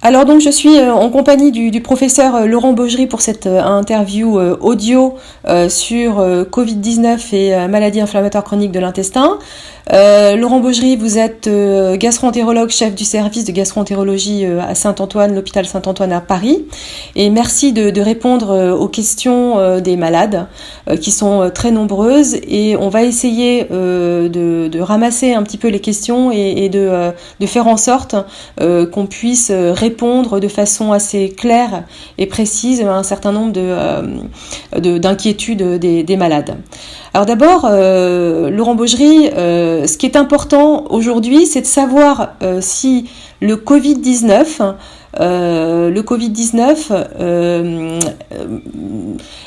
Alors donc je suis en compagnie du professeur Laurent Baugerie pour cette interview audio sur Covid-19 et maladies inflammatoires chroniques de l'intestin. Laurent Baugerie, vous êtes gastro-entérologue, chef du service de gastro-entérologie à Saint-Antoine, l'hôpital Saint-Antoine à Paris. Et merci de répondre aux questions des malades qui sont très nombreuses. Et on va essayer de ramasser un petit peu les questions et de faire en sorte qu'on puisse répondre de façon assez claire et précise à un certain nombre d'inquiétudes des malades. Alors d'abord, Laurent Baugerie, ce qui est important aujourd'hui, c'est de savoir si le Covid-19,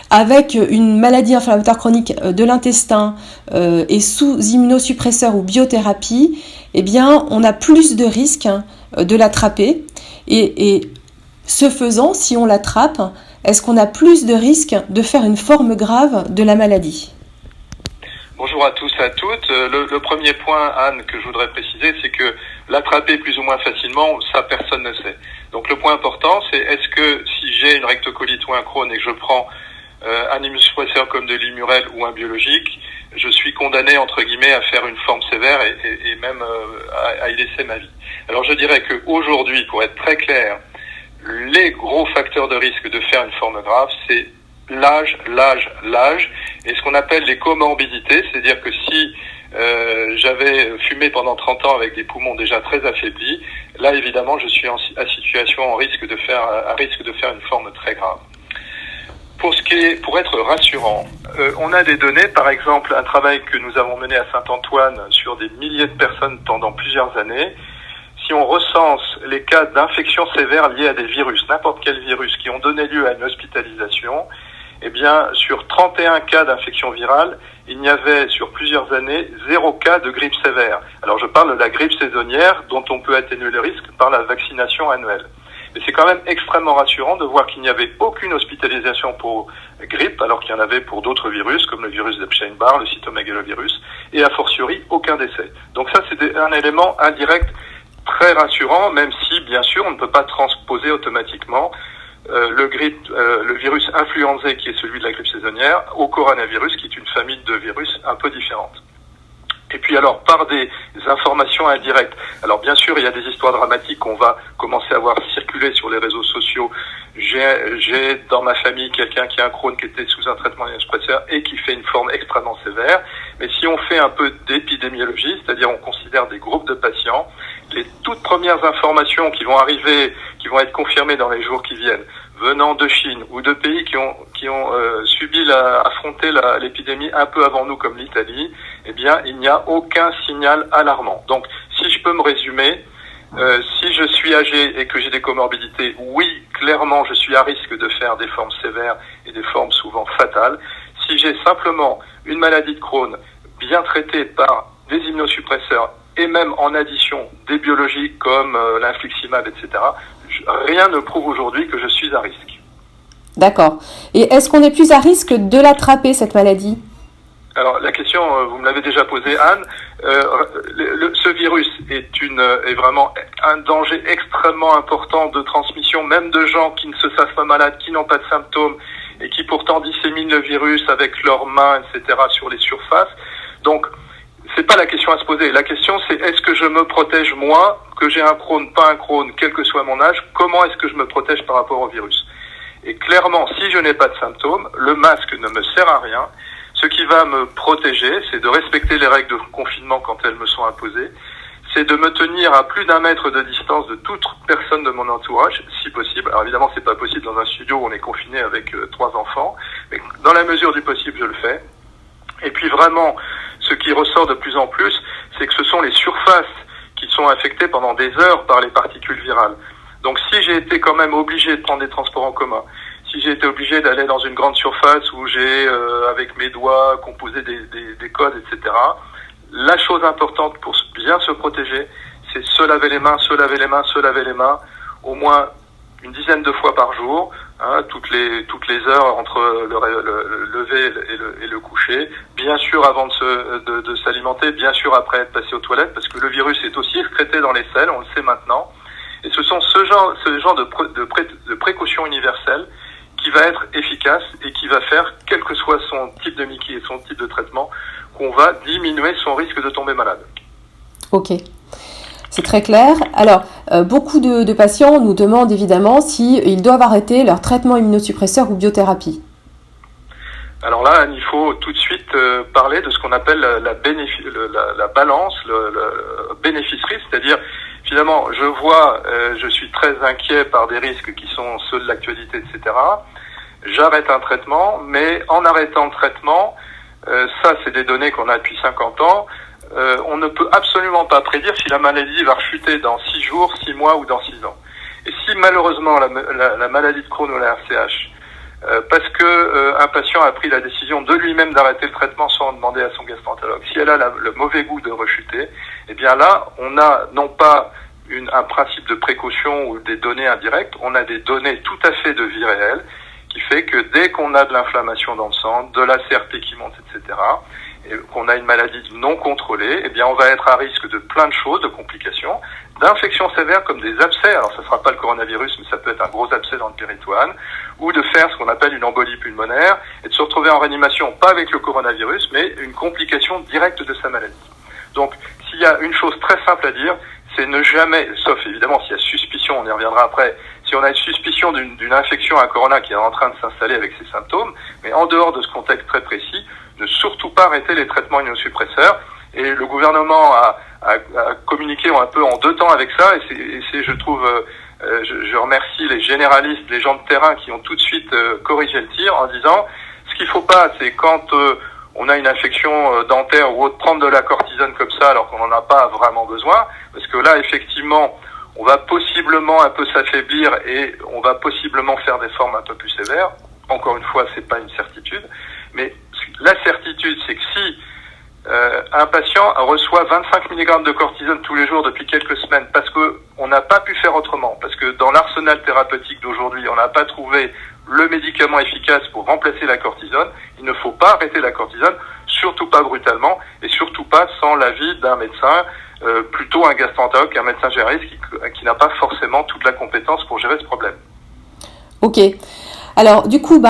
avec une maladie inflammatoire chronique de l'intestin et sous immunosuppresseur ou biothérapie, eh bien, on a plus de risques de l'attraper. Et ce faisant, si on l'attrape, est-ce qu'on a plus de risques de faire une forme grave de la maladie ? Bonjour à tous et à toutes. Le premier point, Anne, que je voudrais préciser, c'est que l'attraper plus ou moins facilement, ça personne ne sait. Donc le point important, c'est est-ce que si j'ai une rectocolite ou un Crohn et que je prends un immunosuppresseur comme de l'Immurel ou un biologique, je suis condamné, entre guillemets, à faire une forme sévère et même à y laisser ma vie. Alors je dirais qu'aujourd'hui, pour être très clair, les gros facteurs de risque de faire une forme grave, c'est l'âge et ce qu'on appelle les comorbidités, c'est-à-dire que si j'avais fumé pendant 30 ans avec des poumons déjà très affaiblis, là évidemment je suis à risque de faire une forme très grave. Pour être rassurant, on a des données, par exemple un travail que nous avons mené à Saint-Antoine sur des milliers de personnes pendant plusieurs années. Si on recense les cas d'infection sévère liés à des virus, n'importe quel virus, qui ont donné lieu à une hospitalisation, eh bien, sur 31 cas d'infection virale, il n'y avait sur plusieurs années 0 cas de grippe sévère. Alors je parle de la grippe saisonnière dont on peut atténuer le risque par la vaccination annuelle. Mais c'est quand même extrêmement rassurant de voir qu'il n'y avait aucune hospitalisation pour grippe, alors qu'il y en avait pour d'autres virus, comme le virus d'Epstein-Barr, le cytomégalovirus, et a fortiori aucun décès. Donc ça, c'est un élément indirect très rassurant, même si, bien sûr, on ne peut pas transposer automatiquement le virus influenzé, qui est celui de la grippe saisonnière, au coronavirus, qui est une famille de virus un peu différente. Et puis alors, par des informations indirectes. Alors bien sûr, il y a des histoires dramatiques qu'on va commencer à voir circuler sur les réseaux sociaux. J'ai dans ma famille quelqu'un qui a un Crohn qui était sous un traitement immunosuppresseur et qui fait une forme extrêmement sévère. Mais si on fait un peu d'épidémiologie, c'est-à-dire on considère des groupes de patients, les toutes premières informations qui vont arriver, qui vont être confirmées dans les jours qui viennent, venant de Chine ou de pays qui ont affronté l'épidémie un peu avant nous, comme l'Italie, eh bien, il n'y a aucun signal alarmant. Donc, si je peux me résumer, si je suis âgé et que j'ai des comorbidités, oui, clairement, je suis à risque de faire des formes sévères et des formes souvent fatales. Si j'ai simplement une maladie de Crohn bien traitée par des immunosuppresseurs et même en addition des biologiques comme l'infliximab, etc., rien ne prouve aujourd'hui que je suis à risque. D'accord. Et est-ce qu'on est plus à risque de l'attraper, cette maladie ? Alors la question, vous me l'avez déjà posée, Anne. Ce virus est vraiment un danger extrêmement important de transmission, même de gens qui ne se savent pas malades, qui n'ont pas de symptômes et qui pourtant disséminent le virus avec leurs mains, etc., sur les surfaces. Donc, c'est pas la question à se poser. La question, c'est est-ce que je me protège moi, que j'ai un Crohn, pas un Crohn, quel que soit mon âge, comment est-ce que je me protège par rapport au virus ? Et clairement, si je n'ai pas de symptômes, le masque ne me sert à rien. Ce qui va me protéger, c'est de respecter les règles de confinement quand elles me sont imposées. C'est de me tenir à plus d'1 mètre de distance de toute personne de mon entourage, si possible. Alors évidemment, c'est pas possible dans un studio où on est confiné avec 3 enfants, mais dans la mesure du possible, je le fais. Et puis vraiment, ce qui ressort de plus en plus, c'est que ce sont les surfaces qui sont infectées pendant des heures par les particules virales. Donc si j'ai été quand même obligé de prendre des transports en commun, si j'ai été obligé d'aller dans une grande surface où j'ai, avec mes doigts, composé des codes, etc., la chose importante pour bien se protéger, c'est se laver les mains, au moins une dizaine de fois par jour, toutes les heures entre le lever et le coucher, bien sûr avant de s'alimenter, bien sûr après être passé aux toilettes, parce que le virus est aussi excrété dans les selles, on le sait maintenant. Et ce sont ce genre de précaution universelle qui va être efficace et qui va faire, quel que soit son type de Mickey et son type de traitement, qu'on va diminuer son risque de tomber malade. Ok, c'est très clair. Alors, beaucoup de patients nous demandent évidemment s'ils doivent arrêter leur traitement immunosuppresseur ou biothérapie. Alors là, il faut tout de suite parler de ce qu'on appelle la balance, le bénéfice-risque, c'est-à-dire finalement, je suis très inquiet par des risques qui sont ceux de l'actualité, etc. J'arrête un traitement, mais en arrêtant le traitement, ça c'est des données qu'on a depuis 50 ans, on ne peut absolument pas prédire si la maladie va rechuter dans 6 jours, 6 mois ou dans 6 ans. Et si malheureusement la maladie de Crohn ou la RCH, parce que un patient a pris la décision de lui-même d'arrêter le traitement sans demander à son gastro-entérologue, si elle a le mauvais goût de rechuter, eh bien là, on a non pas un principe de précaution ou des données indirectes, on a des données tout à fait de vie réelle, qui fait que dès qu'on a de l'inflammation dans le sang, de la CRP qui monte, etc., et qu'on a une maladie non contrôlée, eh bien on va être à risque de plein de choses, de complications, d'infections sévères comme des abcès, alors ça ne sera pas le coronavirus, mais ça peut être un gros abcès dans le péritoine, ou de faire ce qu'on appelle une embolie pulmonaire, et de se retrouver en réanimation, pas avec le coronavirus, mais une complication directe de sa maladie. Donc, s'il y a une chose très simple à dire, c'est ne jamais, sauf évidemment s'il y a suspicion, on y reviendra après, si on a une suspicion d'une infection à corona qui est en train de s'installer avec ses symptômes, mais en dehors de ce contexte très précis, ne surtout pas arrêter les traitements immunosuppresseurs. Et le gouvernement a communiqué un peu en 2 temps avec ça, et c'est je trouve, je remercie les généralistes, les gens de terrain qui ont tout de suite corrigé le tir en disant, ce qu'il faut pas, c'est quand on a une infection dentaire ou autre, prendre de la cortisone comme ça alors qu'on n'en a pas vraiment besoin, parce que là, effectivement, on va possiblement un peu s'affaiblir et on va possiblement faire des formes un peu plus sévères. Encore une fois, c'est pas une certitude, mais la certitude, c'est que si un patient reçoit 25 mg de cortisone tous les jours depuis quelques semaines parce que on n'a pas pu faire autrement, parce que dans l'arsenal thérapeutique d'aujourd'hui, on n'a pas trouvé le médicament efficace pour remplacer la cortisone, il ne faut pas arrêter la cortisone, surtout pas brutalement et surtout pas sans l'avis d'un médecin, plutôt un gastro-entérologue qu'un médecin généraliste qui n'a pas forcément toute la compétence pour gérer ce problème. Ok. Alors, du coup,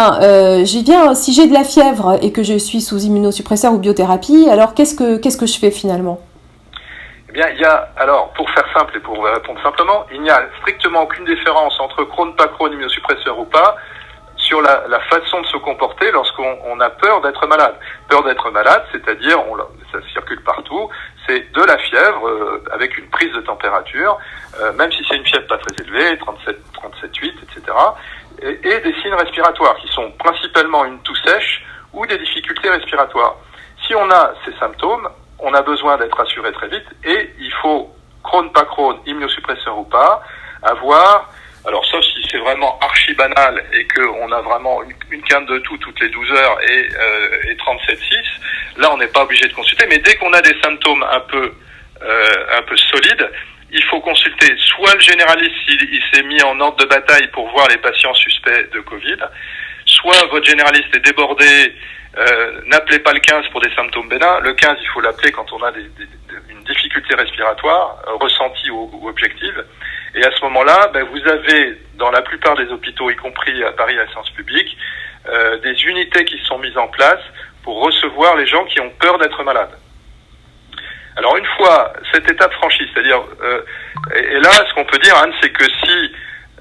j'y viens, si j'ai de la fièvre et que je suis sous immunosuppresseur ou biothérapie, alors qu'est-ce que je fais finalement ? Eh bien, alors, pour faire simple et pour répondre simplement, il n'y a strictement aucune différence entre Crohn, pas Crohn, immunosuppresseur ou pas, sur la façon de se comporter lorsqu'on a peur d'être malade. Peur d'être malade, c'est-à-dire, ça circule partout, c'est de la fièvre avec une prise de température, même si c'est une fièvre pas très élevée, 37,8, etc., et des signes respiratoires qui sont principalement une toux sèche ou des difficultés respiratoires. Si on a ces symptômes, on a besoin d'être rassuré très vite et il faut, Crohn, pas Crohn, immunosuppresseur ou pas, avoir, alors sauf si c'est vraiment archi banal et qu'on a vraiment une quinte de toux toutes les 12 heures et 37,6, là on n'est pas obligé de consulter, mais dès qu'on a des symptômes un peu solides, il faut consulter soit le généraliste s'il s'est mis en ordre de bataille pour voir les patients suspects de Covid, soit votre généraliste est débordé, n'appelez pas le 15 pour des symptômes bénins. Le 15, il faut l'appeler quand on a une difficulté respiratoire, ressentie ou objective. Et à ce moment-là, vous avez, dans la plupart des hôpitaux, y compris à Paris à la Séance publique, des unités qui sont mises en place pour recevoir les gens qui ont peur d'être malades. Alors une fois cette étape franchie, c'est-à-dire, et là ce qu'on peut dire, Anne, c'est que si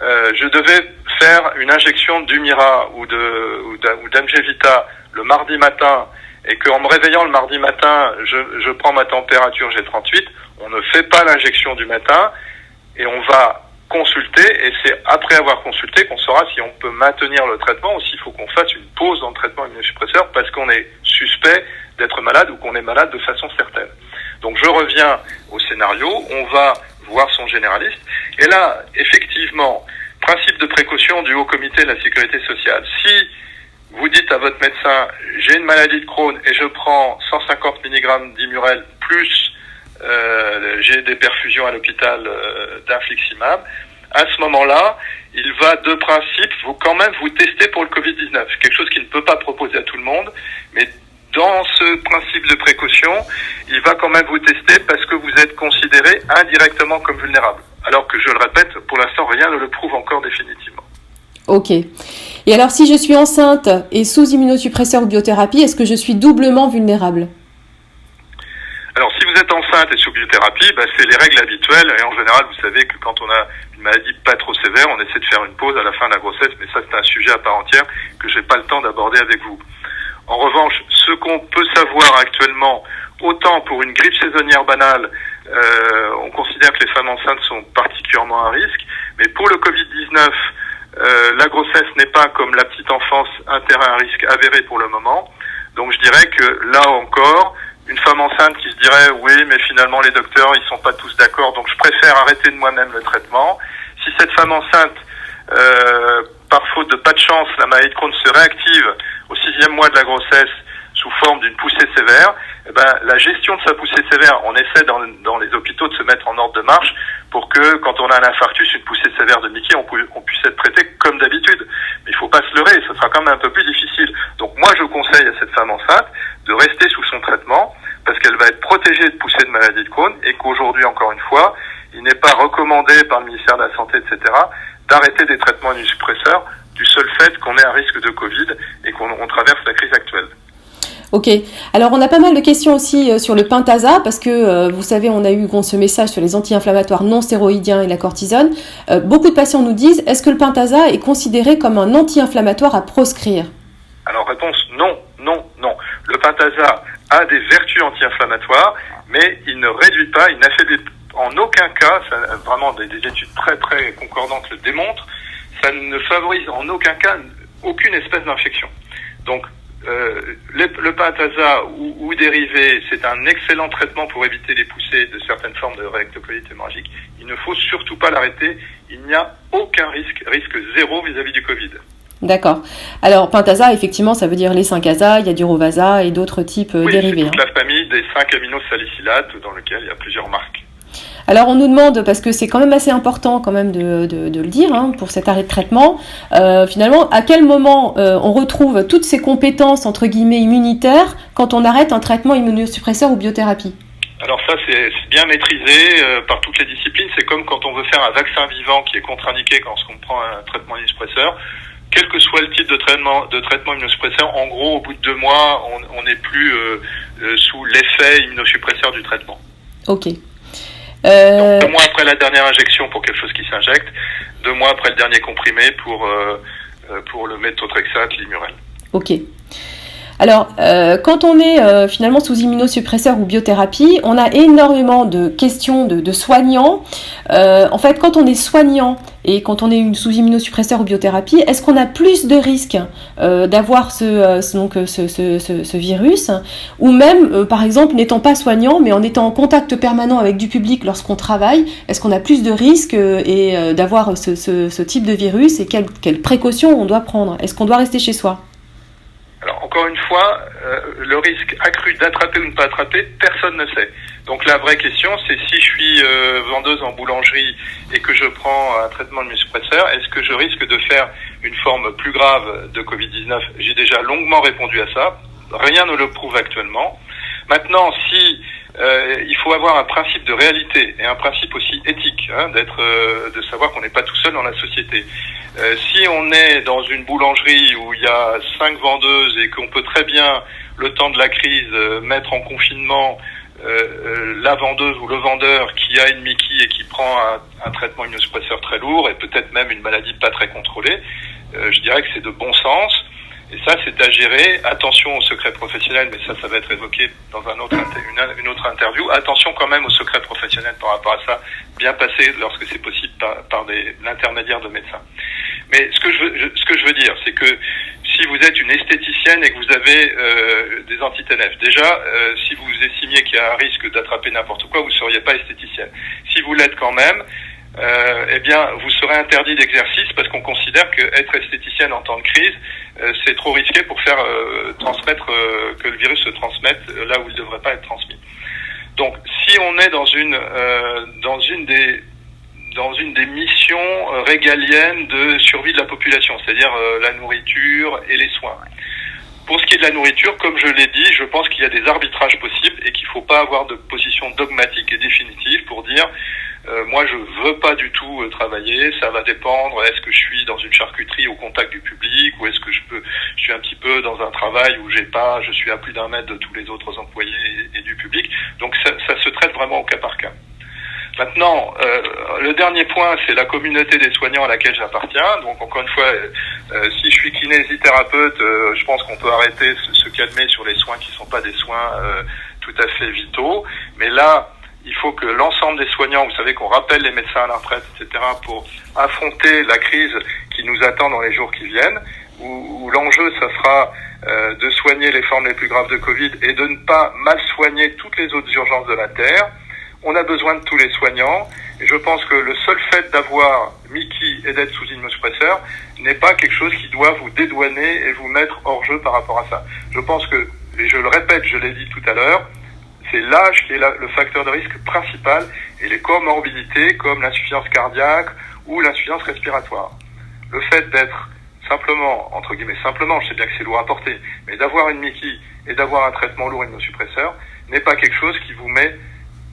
je devais faire une injection d'Humira ou d'Amgevita le mardi matin, et qu'en me réveillant le mardi matin, je prends ma température, j'ai 38, on ne fait pas l'injection du matin, et on va consulter, et c'est après avoir consulté qu'on saura si on peut maintenir le traitement ou s'il faut qu'on fasse une pause dans le traitement immunosuppresseur parce qu'on est suspect d'être malade ou qu'on est malade de façon certaine. Donc je reviens au scénario, on va voir son généraliste, et là, effectivement, principe de précaution du Haut Comité de la Sécurité sociale. Si vous dites à votre médecin, j'ai une maladie de Crohn et je prends 150 mg d'Immurel plus j'ai des perfusions à l'hôpital d'infliximab, à ce moment-là, il va de principe quand même vous tester pour le Covid-19. Quelque chose qu'il ne peut pas proposer à tout le monde, mais dans ce principe de précaution, il va quand même vous tester parce que vous êtes considéré indirectement comme vulnérable. Alors que, je le répète, pour l'instant, rien ne le prouve encore définitivement. Ok. Et alors, si je suis enceinte et sous immunosuppresseur ou biothérapie, est-ce que je suis doublement vulnérable ? Alors, si vous êtes enceinte et sous biothérapie, c'est les règles habituelles. Et en général, vous savez que quand on a une maladie pas trop sévère, on essaie de faire une pause à la fin de la grossesse. Mais ça, c'est un sujet à part entière que j'ai pas le temps d'aborder avec vous. En revanche, ce qu'on peut savoir actuellement, autant pour une grippe saisonnière banale, on considère que les femmes enceintes sont particulièrement à risque. Mais pour le Covid-19, la grossesse n'est pas comme la petite enfance un terrain à risque avéré pour le moment. Donc je dirais que là encore, une femme enceinte qui se dirait oui mais finalement les docteurs ils sont pas tous d'accord donc je préfère arrêter de moi-même le traitement. Si cette femme enceinte par faute de pas de chance la maladie de Crohn se réactive au 6e mois de la grossesse sous forme d'une poussée sévère, la gestion de sa poussée sévère, on essaie dans les hôpitaux de se mettre en ordre de marche pour que quand on a un infarctus, une poussée sévère de Mickey, on puisse être traité comme d'habitude. Mais il faut pas se leurrer, ça sera quand même un peu plus difficile. Donc moi je conseille à cette femme enceinte de rester sous son traitement parce qu'elle va être protégée de poussée de maladie de Crohn et qu'aujourd'hui encore une fois, il n'est pas recommandé par le ministère de la Santé, etc., d'arrêter des traitements immunosuppresseurs du seul fait qu'on ait un risque de Covid et qu'on traverse la crise actuelle. Ok. Alors, on a pas mal de questions aussi sur le Pentasa, parce que, vous savez, on a eu ce message sur les anti-inflammatoires non stéroïdiens et la cortisone. Beaucoup de patients nous disent, est-ce que le Pentasa est considéré comme un anti-inflammatoire à proscrire ? Alors, réponse non. Le Pentasa a des vertus anti-inflammatoires, mais il ne réduit pas, il n'affaiblit en aucun cas, ça, vraiment des études très très concordantes le démontrent, ça ne favorise en aucun cas aucune espèce d'infection. Donc, le Pentasa ou dérivé, c'est un excellent traitement pour éviter les poussées de certaines formes de réactocolite hémorragique. Il ne faut surtout pas l'arrêter. Il n'y a aucun risque zéro vis-à-vis du Covid. D'accord. Alors, Pentasa, effectivement, ça veut dire les 5-ASA, il y a du Rovasa et d'autres types dérivés. Oui, c'est toute la famille des 5 aminosalicylates dans lequel il y a plusieurs marques. Alors on nous demande, parce que c'est quand même assez important quand même de le dire, pour cet arrêt de traitement, finalement, à quel moment on retrouve toutes ces compétences, entre guillemets, immunitaires, quand on arrête un traitement immunosuppresseur ou biothérapie ? Alors ça, c'est bien maîtrisé par toutes les disciplines. C'est comme quand on veut faire un vaccin vivant qui est contre-indiqué quand on prend un traitement immunosuppresseur. Quel que soit le type de traitement immunosuppresseur, en gros, au bout de 2 mois, on n'est plus sous l'effet immunosuppresseur du traitement. Ok. Donc 2 mois après la dernière injection pour quelque chose qui s'injecte, 2 mois après le dernier comprimé pour le méthotrexate, l'Immurel. Ok. Alors, quand on est finalement sous immunosuppresseur ou biothérapie, on a énormément de questions de soignants. En fait, quand on est soignant et quand on est sous immunosuppresseur ou biothérapie, est-ce qu'on a plus de risques d'avoir ce virus ? Ou même, par exemple, n'étant pas soignant, mais en étant en contact permanent avec du public lorsqu'on travaille, est-ce qu'on a plus de risques d'avoir ce type de virus et quelles précautions on doit prendre ? Est-ce qu'on doit rester chez soi ? Alors, encore une fois, le risque accru d'attraper ou de ne pas attraper, personne ne sait. Donc la vraie question, c'est si je suis vendeuse en boulangerie et que je prends un traitement de immunosuppresseur, est-ce que je risque de faire une forme plus grave de Covid-19 ? J'ai déjà longuement répondu à ça. Rien ne le prouve actuellement. Maintenant, si il faut avoir un principe de réalité et un principe aussi éthique, de savoir qu'on n'est pas tout seul dans la société. Si on est dans une boulangerie où il y a 5 vendeuses et qu'on peut très bien, le temps de la crise, mettre en confinement la vendeuse ou le vendeur qui a une Mickey et qui prend un traitement immunosuppresseur très lourd et peut-être même une maladie pas très contrôlée, je dirais que c'est de bon sens. Et ça, c'est à gérer. Attention au secret professionnel, mais ça va être évoqué dans une autre interview. Attention quand même au secret professionnel par rapport à ça, bien passé lorsque c'est possible par l'intermédiaire de médecins. Mais ce que je veux dire, c'est que si vous êtes une esthéticienne et que vous avez des anti-TNF, déjà, si vous estimiez qu'il y a un risque d'attraper n'importe quoi, vous ne seriez pas esthéticienne. Si vous l'êtes quand même, eh bien, vous serez interdit d'exercice parce qu'on considère que être esthéticienne en temps de crise, c'est trop risqué pour faire transmettre que le virus se transmette là où il ne devrait pas être transmis. Donc, si on est dans une des missions régaliennes de survie de la population, c'est-à-dire la nourriture et les soins, Pour ce qui est de la nourriture, comme je l'ai dit, je pense qu'il y a des arbitrages possibles et qu'il ne faut pas avoir de position dogmatique et définitive pour dire moi je veux pas du tout travailler, ça va dépendre, est-ce que je suis dans une charcuterie au contact du public ou est-ce que je suis un petit peu dans un travail où je suis à plus d'1 mètre de tous les autres employés et du public. Donc ça se traite vraiment au cas par cas. Maintenant, le dernier point, c'est la communauté des soignants à laquelle j'appartiens. Donc encore une fois, si je suis kinésithérapeute, je pense qu'on peut arrêter se calmer sur les soins qui sont pas des soins tout à fait vitaux. Mais là, il faut que l'ensemble des soignants, vous savez qu'on rappelle les médecins à la retraite, etc., pour affronter la crise qui nous attend dans les jours qui viennent, où l'enjeu, ça sera de soigner les formes les plus graves de Covid et de ne pas mal soigner toutes les autres urgences de la Terre. On a besoin de tous les soignants et je pense que le seul fait d'avoir Mickey et d'être sous immunosuppresseur n'est pas quelque chose qui doit vous dédouaner et vous mettre hors jeu par rapport à ça. Je pense que, et je le répète, je l'ai dit tout à l'heure, c'est l'âge qui est le facteur de risque principal et les comorbidités comme l'insuffisance cardiaque ou l'insuffisance respiratoire. Le fait d'être simplement, entre guillemets simplement, je sais bien que c'est lourd à porter, mais d'avoir une Mickey et d'avoir un traitement lourd immunosuppresseur n'est pas quelque chose qui vous met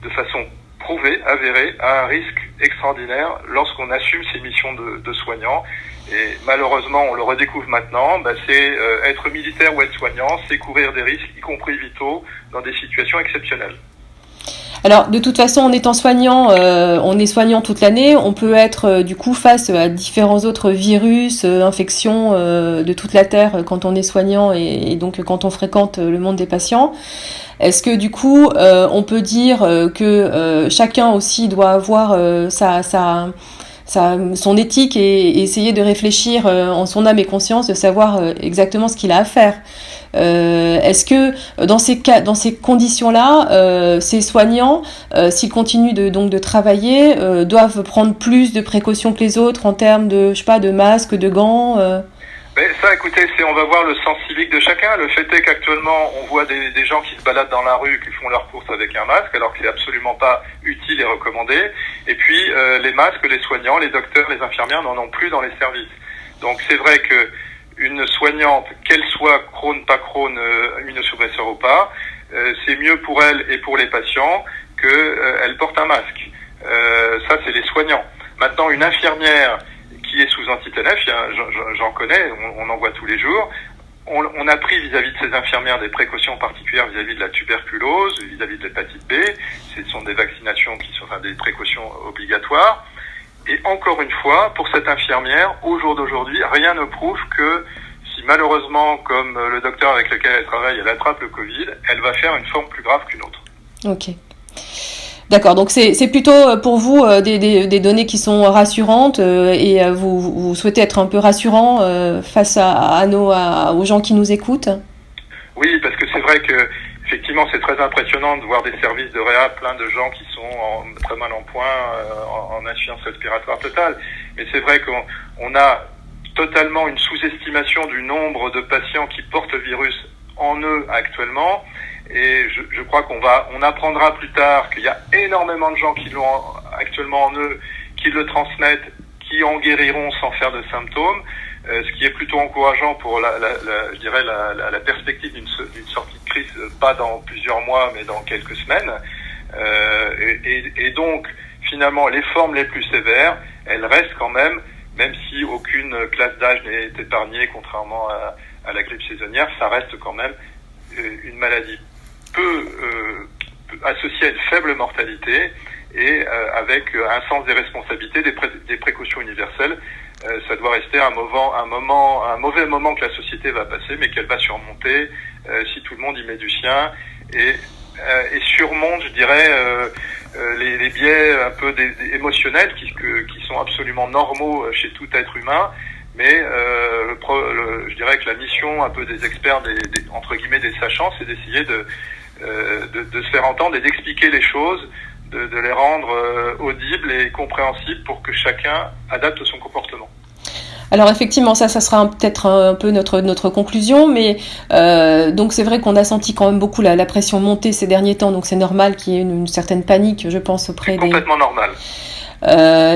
de façon prouvée, avérée, à un risque extraordinaire lorsqu'on assume ses missions de soignant. Et malheureusement, on le redécouvre maintenant, c'est être militaire ou être soignant, c'est courir des risques, y compris vitaux, dans des situations exceptionnelles. Alors, de toute façon, en étant soignant, on est soignant toute l'année. On peut être, du coup, face à différents autres virus, infections de toute la Terre quand on est soignant et donc quand on fréquente le monde des patients. Est-ce que, du coup, on peut dire que chacun aussi doit avoir son éthique et essayer de réfléchir en son âme et conscience, de savoir exactement ce qu'il a à faire. Est-ce que dans ces conditions-là, ces soignants, s'ils continuent de travailler, doivent prendre plus de précautions que les autres en termes de masques, de gants Mais ça, écoutez, on va voir le sens civique de chacun. Le fait est qu'actuellement, on voit des gens qui se baladent dans la rue, qui font leurs courses avec un masque, alors qu'il n'est absolument pas utile et recommandé. Et puis, les masques, les soignants, les docteurs, les infirmières n'en ont plus dans les services. Donc, c'est vrai que une soignante, qu'elle soit Crohn, pas Crohn, immunosuppresseur ou pas, c'est mieux pour elle et pour les patients qu'elle porte un masque. Ça, c'est les soignants. Maintenant, une infirmière qui est sous anti-TNF, j'en connais, on en voit tous les jours. On a pris vis-à-vis de ces infirmières des précautions particulières vis-à-vis de la tuberculose, vis-à-vis de l'hépatite B. Ce sont des vaccinations des précautions obligatoires. Et encore une fois, pour cette infirmière, au jour d'aujourd'hui, rien ne prouve que si malheureusement, comme le docteur avec lequel elle travaille, elle attrape le Covid, elle va faire une forme plus grave qu'une autre. Ok. D'accord, donc c'est plutôt pour vous des données qui sont rassurantes et vous souhaitez être un peu rassurant face aux gens qui nous écoutent. Oui, parce que c'est vrai que effectivement c'est très impressionnant de voir des services de réa plein de gens qui sont très mal en point, en insuffisance respiratoire totale. Mais c'est vrai qu'on a totalement une sous-estimation du nombre de patients qui portent le virus en eux actuellement. Et je crois qu'on apprendra plus tard qu'il y a énormément de gens qui l'ont actuellement en eux, qui le transmettent, qui en guériront sans faire de symptômes, ce qui est plutôt encourageant pour la perspective d'une sortie de crise, pas dans plusieurs mois, mais dans quelques semaines. Et donc, finalement, les formes les plus sévères, elles restent quand même si aucune classe d'âge n'est épargnée, contrairement à la grippe saisonnière, ça reste quand même une maladie peu associée à une faible mortalité et avec un sens des responsabilités, des précautions universelles. Ça doit rester un mauvais moment que la société va passer, mais qu'elle va surmonter si tout le monde y met du sien et surmonte, je dirais, les biais un peu émotionnels qui sont absolument normaux chez tout être humain. Mais je dirais que la mission un peu des experts, entre guillemets des sachants, c'est d'essayer de se faire entendre et d'expliquer les choses, de les rendre audibles et compréhensibles pour que chacun adapte son comportement. Alors effectivement, ça sera peut-être un peu notre conclusion, mais donc c'est vrai qu'on a senti quand même beaucoup la pression monter ces derniers temps, donc c'est normal qu'il y ait une certaine panique, je pense, auprès des... C'est complètement normal.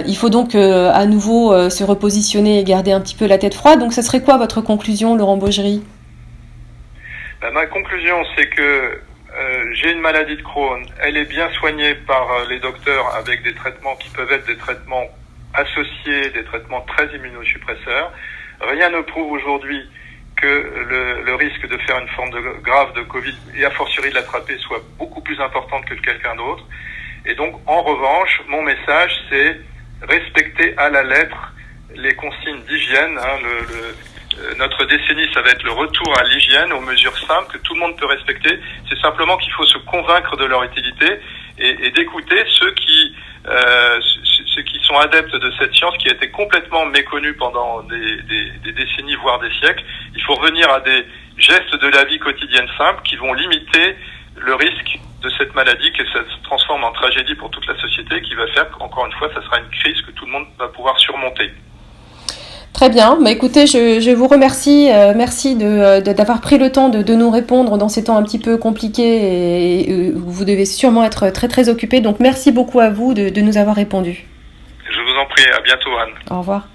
Il faut donc à nouveau se repositionner et garder un petit peu la tête froide. Donc ça serait quoi votre conclusion, Laurent Baugerie ? Ma conclusion, c'est que j'ai une maladie de Crohn. Elle est bien soignée par les docteurs avec des traitements qui peuvent être des traitements associés, des traitements très immunosuppresseurs. Rien ne prouve aujourd'hui que le risque de faire une forme grave de Covid et a fortiori de l'attraper soit beaucoup plus importante que quelqu'un d'autre. Et donc, en revanche, mon message, c'est respecter à la lettre les consignes d'hygiène. Notre décennie, ça va être le retour à l'hygiène, aux mesures simples que tout le monde peut respecter. C'est simplement qu'il faut se convaincre de leur utilité et d'écouter ceux qui sont adeptes de cette science qui a été complètement méconnue pendant des décennies, voire des siècles. Il faut revenir à des gestes de la vie quotidienne simples qui vont limiter le risque de cette maladie, que ça se transforme en tragédie pour toute la société, qui va faire qu'encore une fois, ça sera une crise que tout le monde va pouvoir surmonter. Très bien. Écoutez, je vous remercie. Merci d'avoir pris le temps de nous répondre dans ces temps un petit peu compliqués et vous devez sûrement être très très occupé. Donc merci beaucoup à vous de nous avoir répondu. Je vous en prie. À bientôt, Anne. Au revoir.